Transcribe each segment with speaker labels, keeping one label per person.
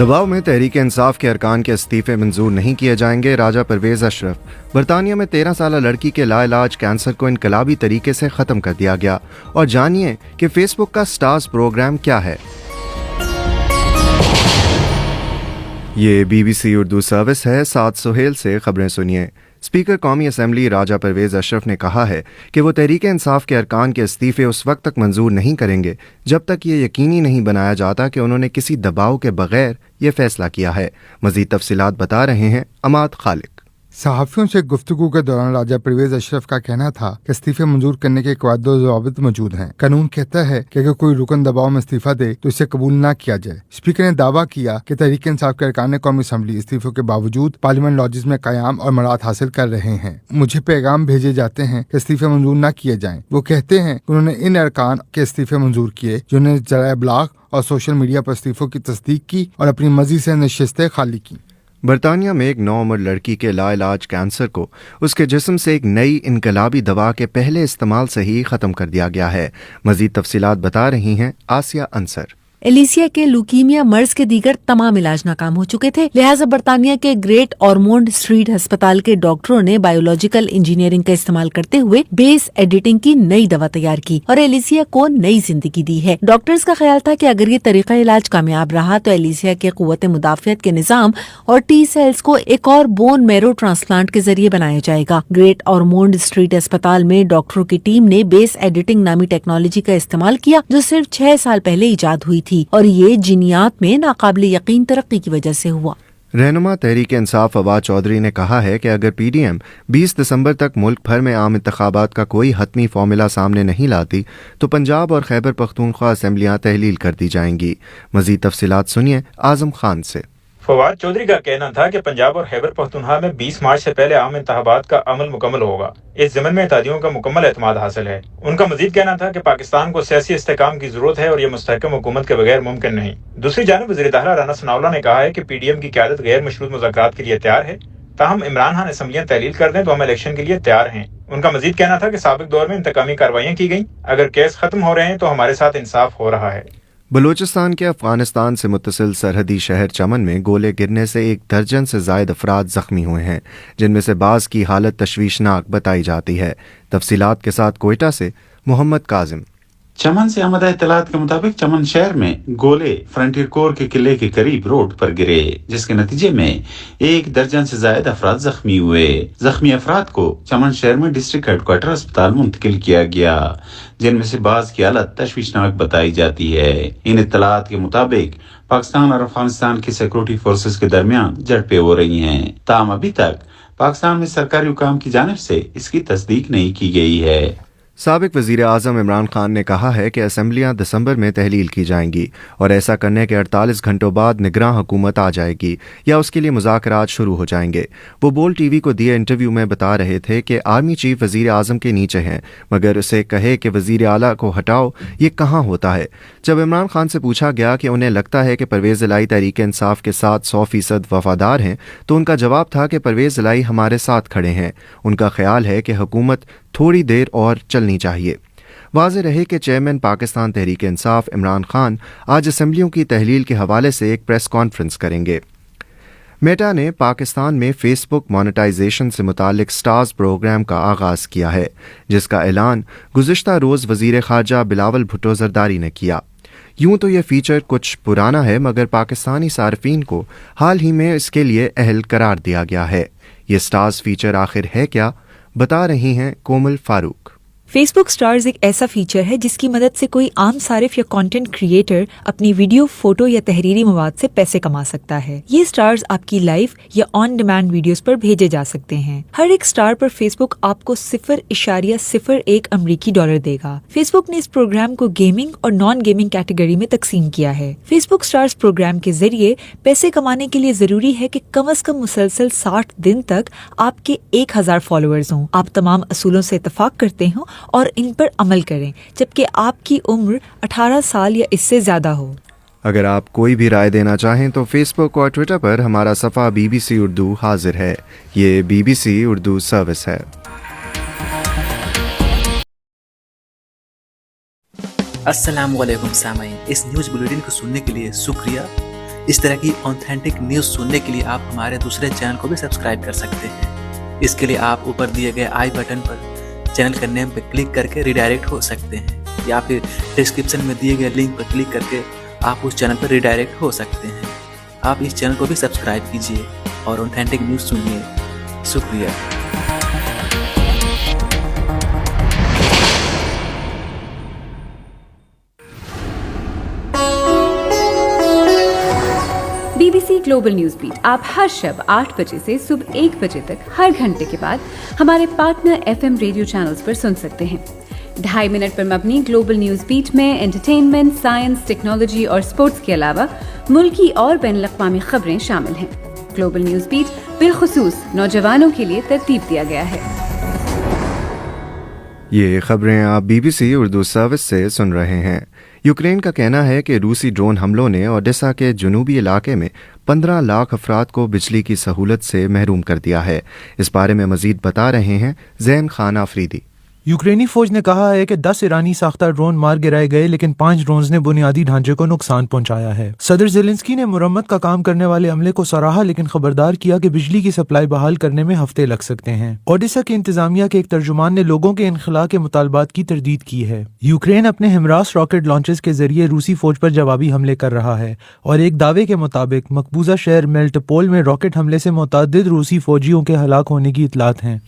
Speaker 1: दबाव में तहरीक इंसाफ के अरकान के इस्तीफे मंजूर नहीं किए जाएंगे। राजा परवेज अशरफ। बरतानिया में 13 साल लड़की के लाइलाज कैंसर को इनकलाबी तरीके से ख़त्म कर दिया गया। और जानिए कि फेसबुक का स्टार्स प्रोग्राम क्या है। ये BBC उर्दू सर्विस है। साद सुहेल से खबरें सुनिए। स्पीकर कौमी असम्बली राजा परवेज अशरफ ने कहा है कि वो तहरीक इंसाफ के अरकान के इस्तीफे उस वक्त तक मंजूर नहीं करेंगे जब तक ये यकीनी नहीं बनाया जाता कि उन्होंने किसी दबाव के बगैर ये फैसला किया है। मजीद तफसीलात बता रहे हैं अमाद खालिक।
Speaker 2: सहाफ़ियों से गुफ्तगू के दौरान राजा परवेज अशरफ का कहना था कि इस्तीफे मंजूर करने के कवायद व ज़वाबित मौजूद हैं। कानून कहता है कि अगर कोई रुकन दबाव में इस्तीफा दे तो इसे कबूल न किया जाए। स्पीकर ने दावा किया कि तहरीक इंसाफ के अरकान कौमी असम्बली इस्तीफों के बावजूद पार्लियामेंट लॉजेस में क़याम और मराद हासिल कर रहे हैं। मुझे पैगाम भेजे जाते हैं कि इस्तीफे मंजूर न किए जाएं। वो कहते हैं कि उन्होंने इन अरकान के इस्तीफे मंजूर किए जिन्होंने ज़राए इब्लाग और सोशल मीडिया पर इस्तीफों की तस्दीक की और अपनी मर्जी से नशिस्तें खाली की।
Speaker 1: बरतानिया में एक 9 उम्र लड़की के लाइलाज कैंसर को उसके जिस्म से एक नई इनकलाबी दवा के पहले इस्तेमाल से ही ख़त्म कर दिया गया है। मजीद तफसीलात बता रही हैं आसिया अंसर।
Speaker 3: एलिसिया के लुकीमिया मर्ज के दीगर तमाम इलाज नाकाम हो चुके थे, लिहाजा बरतानिया के ग्रेट ऑरमोंड स्ट्रीट अस्पताल के डॉक्टरों ने बायोलॉजिकल इंजीनियरिंग का इस्तेमाल करते हुए बेस एडिटिंग की नई दवा तैयार की और एलिसिया को नई जिंदगी दी है। डॉक्टर्स का ख्याल था कि अगर ये तरीका इलाज कामयाब रहा तो एलिसिया के कुव्वत मुदाफियत के निज़ाम और टी सेल्स को एक और बोन मैरो ट्रांसप्लांट के जरिए बनाया जाएगा। ग्रेट ऑरमोंड स्ट्रीट अस्पताल में डॉक्टरों की टीम ने बेस एडिटिंग नामी टेक्नोलॉजी का इस्तेमाल किया जो सिर्फ 6 साल पहले इजाद हुई थी और ये जिनियात में नाकाबिल यकीन तरक्की की वजह से हुआ।
Speaker 1: रहनुमा तहरीक इंसाफ फवाद चौधरी ने कहा है कि अगर PDM 20 दिसंबर तक मुल्क भर में आम इंतखाबात का कोई हतमी फॉर्मूला सामने नहीं लाती तो पंजाब और खैबर पख्तूनख्वा असम्बलियाँ तहलील कर दी जाएंगी। मजीद तफसीलात सुनिए आजम खान से।
Speaker 4: फवाद चौधरी का कहना था कि पंजाब और खैबर पख्तूनख्वा में 20 मार्च से पहले आम इंतखाबात का अमल मुकम्मल होगा। इस ज़मन में इत्तेहादियों का मुकम्मल एतमाद हासिल है। उनका मजीद कहना था कि पाकिस्तान को सियासी इस्तेहकाम की जरूरत है और ये मुस्तहकम हुकूमत के बगैर मुमकिन नहीं। दूसरी जानिब वज़ीर दाखिला राना सनाउल्लाह ने कहा है कि PDM की क़यादत गैर मशरूत मुज़ाकरात के लिए तैयार है। ताहम इमरान खान असम्बलियाँ तहलील कर दें तो हम इलेक्शन के लिए तैयार हैं। उनका मजीद कहना था कि साबिक दौर में इंतकामी कार्रवाइयाँ की गई, अगर केस खत्म हो रहे हैं तो हमारे साथ इंसाफ हो रहा है।
Speaker 1: बलूचिस्तान के अफगानिस्तान से मुत्तसिल सरहदी शहर चमन में गोले गिरने से 1 दर्जन से ज़ायद अफराद ज़ख्मी हुए हैं, जिनमें से बाज़ की हालत तशवीशनाक बताई जाती है। तफसीलात के साथ कोयटा से मोहम्मद काजिम।
Speaker 5: चमन से आमदा इत्तलात के मुताबिक चमन शहर में गोले फ्रंटियर कोर के किले के करीब रोड पर गिरे, जिसके नतीजे में 1 दर्जन से ज्यादा अफराद जख्मी हुए। जख्मी अफराद को चमन शहर में डिस्ट्रिक्ट हेडक्वार्टर अस्पताल मुंतकिल किया गया, जिनमें से बाज़ की हालत तशवीशनाक बताई जाती है। इन इत्तलात के मुताबिक पाकिस्तान और अफगानिस्तान की सिक्योरिटी फोर्सेस के दरमियान झड़पें हो रही हैं। ताहम अभी तक पाकिस्तान में सरकारी हुकाम की जानिब से इसकी तस्दीक नहीं की गई है।
Speaker 1: साबिक वज़ीर आज़म इमरान खान ने कहा है कि असम्बलियाँ दिसंबर में तहलील की जाएंगी और ऐसा करने के 48 घंटों बाद निगरान हुकूमत आ जाएगी या उसके लिए मुज़ाकरात शुरू हो जाएंगे। वो बोल TV को दिए इंटरव्यू में बता रहे थे कि आर्मी चीफ वज़ीर आज़म के नीचे हैं, मगर उसे कहे कि वज़ीर आला को हटाओ, ये कहाँ होता है। जब इमरान खान से पूछा गया कि उन्हें लगता है कि परवेज़ इलाही तहरीक इंसाफ के साथ 100% वफादार हैं, तो उनका जवाब था कि परवेज़ इलाही हमारे साथ खड़े हैं। उनका ख्याल है कि हुकूमत थोड़ी देर और चलनी चाहिए। वाज़ेह रहे कि चेयरमैन पाकिस्तान तहरीक इंसाफ इमरान खान आज असम्बलियों की तहलील के हवाले से एक प्रेस कॉन्फ्रेंस करेंगे। मेटा ने पाकिस्तान में फेसबुक मोनेटाइजेशन से मुतालिक स्टार्स प्रोग्राम का आगाज़ किया है, जिसका ऐलान गुज़िश्ता रोज़ वज़ीर ख़ारजा बिलावल भुट्टो ज़रदारी ने किया। यूं तो ये फीचर कुछ पुराना है, मगर पाकिस्तानी सार्फिन को हाल ही में इसके लिए अहल करार दिया गया है। ये स्टार्स फीचर आखिर है क्या, बता रही हैं कोमल फारूक।
Speaker 6: फेसबुक स्टार्स एक ऐसा फीचर है जिसकी मदद से कोई आम सारिफ या कंटेंट क्रिएटर अपनी वीडियो, फोटो या तहरीरी मवाद से पैसे कमा सकता है। ये स्टार्स आपकी लाइव या ऑन डिमांड वीडियोस पर भेजे जा सकते हैं। हर एक स्टार पर फेसबुक आपको 0.01 अमरीकी डॉलर देगा। फेसबुक ने इस प्रोग्राम को गेमिंग और नॉन गेमिंग कैटेगरी में तकसीम किया है। फेसबुक स्टार्स प्रोग्राम के जरिए पैसे कमाने के लिए जरूरी है कि कम अज कम मुसलसल 60 दिन तक आपके 1000 फॉलोअर्स हों, आप तमाम असूलों से इत्तफाक करते हों और इन पर अमल करें, जबकि आपकी उम्र 18 साल या इससे ज्यादा हो।
Speaker 1: अगर आप कोई भी राय देना चाहें तो फेसबुक और ट्विटर पर हमारा सफ़ा BBC उर्दू हाजिर है। ये BBC उर्दू सर्विस है।
Speaker 7: अस्सलाम वालेकुम सामाईन, इस न्यूज़ बुलेटिन को सुनने के लिए शुक्रिया। اس طرح کی ऑथेंटिक نیوز سننے کے لیے آپ ہمارے دوسرے چینل کو بھی سبسکرائب کر سکتے ہیں۔ اس کے لیے آپ اوپر دیے گئے آئی بٹن پر چینل کا نیم پہ کلک کر کے ریڈائریکٹ ہو سکتے ہیں، یا پھر ڈسکرپشن میں دیے گئے لنک پر کلک کر کے آپ اس چینل پر ریڈائریکٹ ہو سکتے ہیں۔ آپ اس چینل کو بھی سبسکرائب کیجیے اور ऑथेंटिक نیوز سنیے۔ شکریہ۔
Speaker 8: BBC گلوبل نیوز بیٹ آپ ہر شب 8 بجے سے صبح 1 بجے تک ہر گھنٹے کے بعد ہمارے پارٹنر FM ریڈیو چینلز پر سن سکتے ہیں۔ 2.5 منٹ پر مبنی گلوبل نیوز بیٹ میں انٹرٹینمنٹ، سائنس، ٹیکنالوجی اور سپورٹس کے علاوہ ملکی اور بین الاقوامی خبریں شامل ہیں۔ گلوبل نیوز بیٹ بالخصوص نوجوانوں کے لیے ترتیب دیا گیا ہے۔
Speaker 1: یہ خبریں آپ BBC اردو سروس سے سن رہے ہیں۔ یوکرین کا کہنا ہے کہ روسی ڈرون حملوں نے اوڈیسا کے جنوبی علاقے میں 15 لاکھ افراد کو بجلی کی سہولت سے محروم کر دیا ہے۔ اس بارے میں مزید بتا رہے ہیں زین خان آفریدی۔
Speaker 9: یوکرینی فوج نے کہا ہے کہ 10 ایرانی ساختہ ڈرون مار گرائے گئے، لیکن 5 ڈرونز نے بنیادی ڈھانچے کو نقصان پہنچایا ہے۔ صدر زیلنسکی نے مرمت کا کام کرنے والے عملے کو سراہا، لیکن خبردار کیا کہ بجلی کی سپلائی بحال کرنے میں ہفتے لگ سکتے ہیں۔ اوڈیسا کی انتظامیہ کے ایک ترجمان نے لوگوں کے انخلاء کے مطالبات کی تردید کی ہے۔ یوکرین اپنے ہمراس راکٹ لانچز کے ذریعے روسی فوج پر جوابی حملے کر رہا ہے، اور ایک دعوے کے مطابق مقبوضہ شہر میلٹوپول میں راکٹ حملے سے متعدد روسی فوجیوں کے ہلاک ہونے کی اطلاعات ہیں۔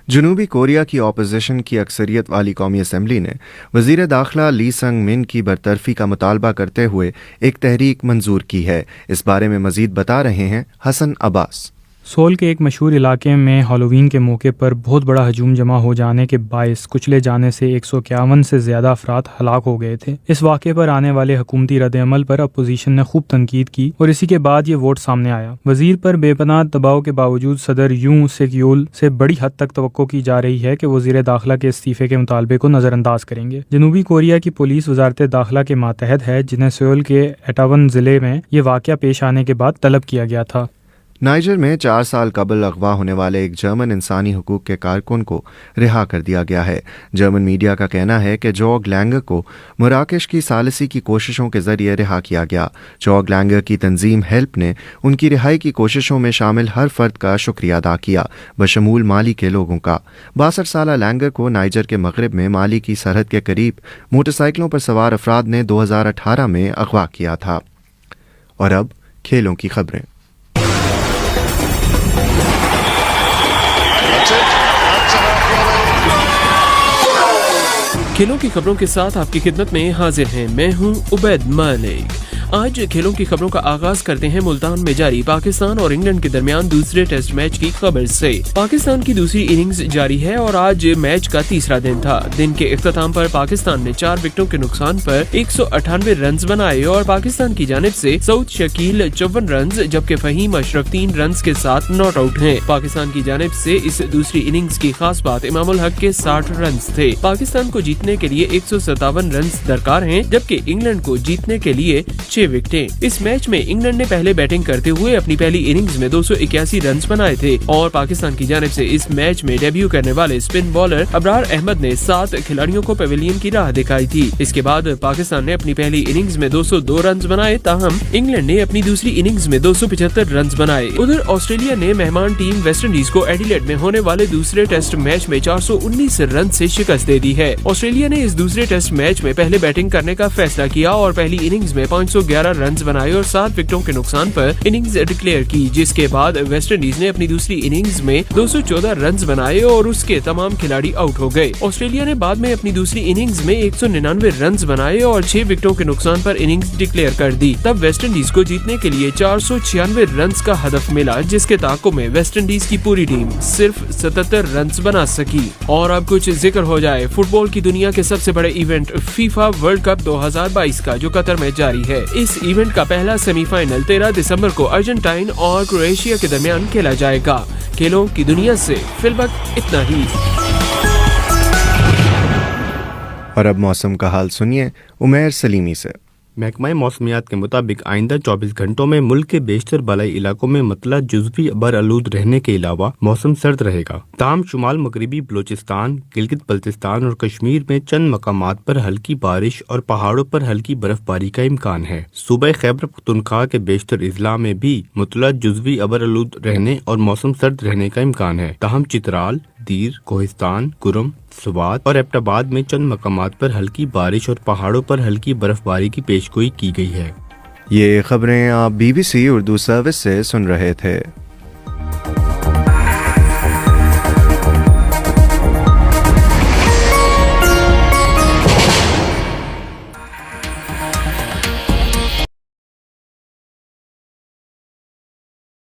Speaker 1: جنوبی کوریا کی اپوزیشن کی اکثریت والی قومی اسمبلی نے وزیر داخلہ لی سنگ من کی برطرفی کا مطالبہ کرتے ہوئے ایک تحریک منظور کی ہے۔ اس بارے میں مزید بتا رہے ہیں حسن عباس۔
Speaker 10: سول کے ایک مشہور علاقے میں ہالووین کے موقع پر بہت بڑا ہجوم جمع ہو جانے کے باعث کچلے جانے سے 151 سے زیادہ افراد ہلاک ہو گئے تھے۔ اس واقعے پر آنے والے حکومتی رد عمل پر اپوزیشن نے خوب تنقید کی اور اسی کے بعد یہ ووٹ سامنے آیا۔ وزیر پر بے پناہ دباؤ کے باوجود صدر یوں سیکیول سے بڑی حد تک توقع کی جا رہی ہے کہ وزیر داخلہ کے استعفے کے مطالبے کو نظر انداز کریں گے۔ جنوبی کوریا کی پولیس وزارت داخلہ کے ماتحت ہے، جنہیں سیول کے ایٹاون ضلع میں یہ واقعہ پیش آنے کے بعد طلب کیا گیا تھا۔
Speaker 1: نائجر میں 4 سال قبل اغوا ہونے والے ایک جرمن انسانی حقوق کے کارکن کو رہا کر دیا گیا ہے۔ جرمن میڈیا کا کہنا ہے کہ جورگ لینگر کو مراکش کی ثالثی کی کوششوں کے ذریعے رہا کیا گیا۔ جورگ لینگر کی تنظیم ہیلپ نے ان کی رہائی کی کوششوں میں شامل ہر فرد کا شکریہ ادا کیا، بشمول مالی کے لوگوں کا۔ 62 سالہ لینگر کو نائجر کے مغرب میں مالی کی سرحد کے قریب موٹر سائیکلوں پر سوار افراد نے 2018 میں اغوا کیا تھا۔ اور اب کھیلوں کی خبریں۔
Speaker 11: کھیلوں کی خبروں کے ساتھ آپ کی خدمت میں حاضر ہیں، میں ہوں عبید مالک۔ آج کھیلوں کی خبروں کا آغاز کرتے ہیں ملتان میں جاری پاکستان اور انگلینڈ کے درمیان دوسرے ٹیسٹ میچ کی خبر سے۔ پاکستان کی دوسری اننگز جاری ہے اور آج میچ کا تیسرا دن تھا۔ دن کے اختتام پر پاکستان نے 4 وکٹوں کے نقصان پر 198 رنز بنائے اور پاکستان کی جانب سے سعود شکیل 54 رنز جبکہ فہیم اشرف 3 رنز کے ساتھ ناٹ آؤٹ ہیں۔ پاکستان کی جانب سے اس دوسری اننگز کی خاص بات امام الحق کے 60 رنز تھے۔ پاکستان کو جیتنے کے لیے 157 رنز درکار ہیں جبکہ انگلینڈ کو جیتنے کے لیے 6 وکٹیں۔ اس میچ میں انگلینڈ نے پہلے بیٹنگ کرتے ہوئے اپنی پہلی اننگز میں 281 رنز بنائے تھے اور پاکستان کی جانب سے اس میچ میں ڈیبیو کرنے والے اسپن بالر ابرار احمد نے 7 کھلاڑیوں کو پیویلین کی راہ دکھائی تھی۔ اس کے بعد پاکستان نے اپنی پہلی اننگز میں 202 رنز بنائے، تاہم انگلینڈ نے اپنی دوسری اننگز میں 275 رنز بنائے۔ ادھر آسٹریلیا نے مہمان ٹیم ویسٹ انڈیز کو ایڈیلیڈ میں ہونے والے دوسرے ٹیسٹ میچ میں 419 رن سے شکست دے دی ہے۔ آسٹریلیا نے اس دوسرے ٹیسٹ میچ میں پہلے بیٹنگ کرنے کا فیصلہ کیا اور پہلی اننگز میں 511 رنز بنائے اور 7 وکٹوں کے نقصان پر اننگز ڈکلیئر کی، جس کے بعد ویسٹ انڈیز نے اپنی دوسری اننگز میں 214 رنز بنائے اور اس کے تمام کھلاڑی آؤٹ ہو گئے۔ آسٹریلیا نے بعد میں اپنی دوسری اننگز میں 199 رنز بنائے اور 6 وکٹوں کے نقصان پر اننگز ڈکلیئر کر دی۔ تب ویسٹ انڈیز کو جیتنے کے لیے 496 رنز کا ہدف ملا، جس کے تعاقب میں ویسٹ انڈیز کی پوری ٹیم صرف 77 رنز بنا سکی۔ اور اب کچھ ذکر ہو جائے فٹ بال کی دنیا کے سب سے بڑے ایونٹ فیفا ورلڈ کپ 2022 کا، جو قطر میں جاری ہے۔ اس ایونٹ کا پہلا سیمی فائنل 13 دسمبر کو ارجنٹائن اور کروشیا کے درمیان کھیلا جائے گا۔ کھیلوں کی دنیا سے فی الوقت اتنا ہی۔
Speaker 1: اور اب موسم کا حال سنیے عمیر سلیمی سے۔
Speaker 12: محکمہ موسمیات کے مطابق آئندہ 24 گھنٹوں میں ملک کے بیشتر بالائی علاقوں میں مطلع جزوی برآلود رہنے کے علاوہ موسم سرد رہے گا. تاہم شمال مغربی بلوچستان، گلگت بلتستان اور کشمیر میں چند مقامات پر ہلکی بارش اور پہاڑوں پر ہلکی برف باری کا امکان ہے. صوبہ خیبر پختونخوا کے بیشتر اضلاع میں بھی مطلع جزوی برآلود رہنے اور موسم سرد رہنے کا امکان ہے. تاہم چترال، دیر، کوہستان، گرم، سوات اور ایبٹ آباد میں چند مقامات پر ہلکی بارش اور پہاڑوں پر ہلکی برف باری کی پیشگوئی کی گئی ہے.
Speaker 1: یہ خبریں آپ BBC اردو سروس سے سن رہے تھے.